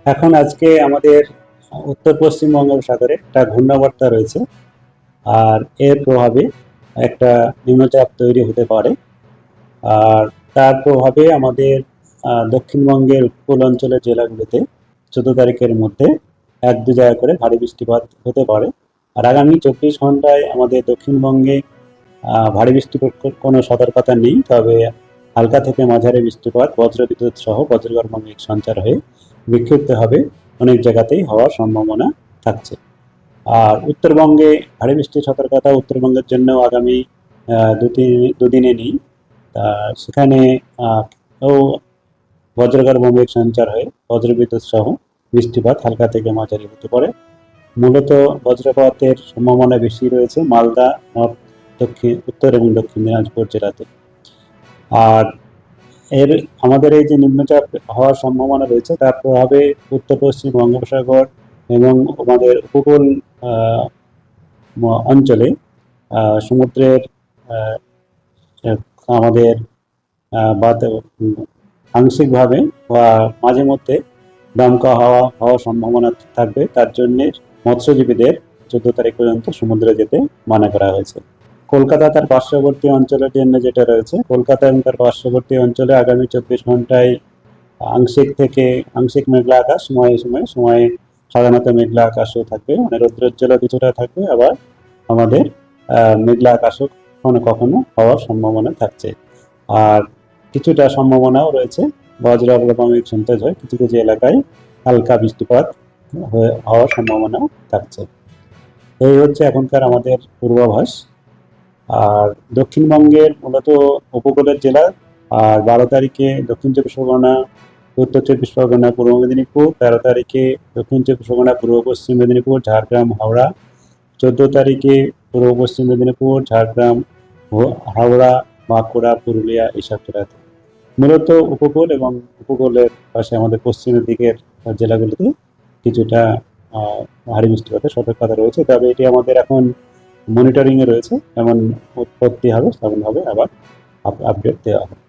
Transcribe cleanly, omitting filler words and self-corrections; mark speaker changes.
Speaker 1: এখন আজকে আমাদের উত্তর পশ্চিম বঙ্গোপসাগরে একটা ঘূর্ণাবর্ত রয়েছে। আর এর প্রভাবে একটা নিম্নচাপ তৈরি হতে পারে। আর তার প্রভাবে আমাদের দক্ষিণবঙ্গের উপকূল অঞ্চলের জেলাগুলোতে 14 তারিখের মধ্যে 1-2 জায়গা করে ভারী বৃষ্টিপাত হতে পারে। আর আগামী 24 ঘন্টায় আমাদের দক্ষিণবঙ্গে ভারী বৃষ্টিপাত কোনো সতর্কতা নেই, তবে হালকা থেকে মাঝারি বৃষ্টিপাত বজ্রবিদ্যুৎ সহ বজ্রগর্ভ মেঘ সঞ্চার হয়ে বিক্ষিপ্তভাবে অনেক জায়গাতেই হওয়ার সম্ভাবনা থাকছে। আর উত্তরবঙ্গে ভারী বৃষ্টির সতর্কতা উত্তরবঙ্গের জন্য আগামী দুদিনে নেই। তা সেখানে ও বজ্রগর্ভ মেঘ সঞ্চার হয়ে বজ্রবিদ্যুৎ সহ বৃষ্টিপাত হালকা থেকে মাঝারি হতে পারে। মূলত বজ্রপাতের সম্ভাবনা বেশি রয়েছে মালদা, নর্থ, দক্ষিণ, উত্তর এবং দক্ষিণ দিনাজপুর জেলাতে। আর এর আমাদের এই যে নিম্নচাপ হওয়ার সম্ভাবনা রয়েছে তার প্রভাবে উত্তর পশ্চিম বঙ্গোপসাগর এবং আমাদের উপকূল অঞ্চলে সমুদ্রের আমাদের আংশিকভাবে বা মাঝে মধ্যে দমকা হাওয়া হওয়ার সম্ভাবনা থাকবে। তার জন্য মৎস্যজীবীদের 14 তারিখ পর্যন্ত সমুদ্রে যেতে মানা করা হয়েছে। কলকাতা তার পার্শ্ববর্তী অঞ্চলের জন্য যেটা রয়েছে, কলকাতা এবং তার পার্শ্ববর্তী অঞ্চলে আগামী 24 ঘন্টায় আংশিক থেকে আংশিক মেঘলা আকাশ, সময়ে সময়ে সময়ে সাধারণত মেঘলা আকাশও থাকবে, মানে রৌদ্রোজ্জ্বল কিছুটা থাকবে, আবার আমাদের মেঘলা আকাশও কখনো কখনো হওয়ার সম্ভাবনা থাকছে। আর কিছুটা সম্ভাবনাও রয়েছে বজ্রগর্ভ মেঘ সঞ্চার হয় কিছু কিছু এলাকায় হালকা বৃষ্টিপাত হওয়ার সম্ভাবনাও থাকছে। এই হচ্ছে এখনকার আমাদের পূর্বাভাস। আর দক্ষিণবঙ্গের মূলত উপকূলের জেলা, আর 12 তারিখে দক্ষিণ চব্বিশ পরগনা, উত্তর চব্বিশ পরগনা, পূর্ব মেদিনীপুর, 13 তারিখে দক্ষিণ চব্বিশ পরগনা, পূর্ব পশ্চিম মেদিনীপুর, ঝাড়গ্রাম, হাওড়া, 14 তারিখে পূর্ব পশ্চিম মেদিনীপুর, ঝাড়গ্রাম, হাওড়া, বাঁকুড়া, পুরুলিয়া এইসব জেলাতে। মূলত উপকূল এবং উপকূলের পাশে আমাদের পশ্চিমের দিকের জেলাগুলিতে কিছুটা ভারী বৃষ্টিপাতের সতর্কতা রয়েছে, তবে এটি আমাদের এখন মনিটরিংয়ে রয়েছে। যেমন উৎপত্তি হবে তেমন হবে আবার আপডেট দেওয়া হবে।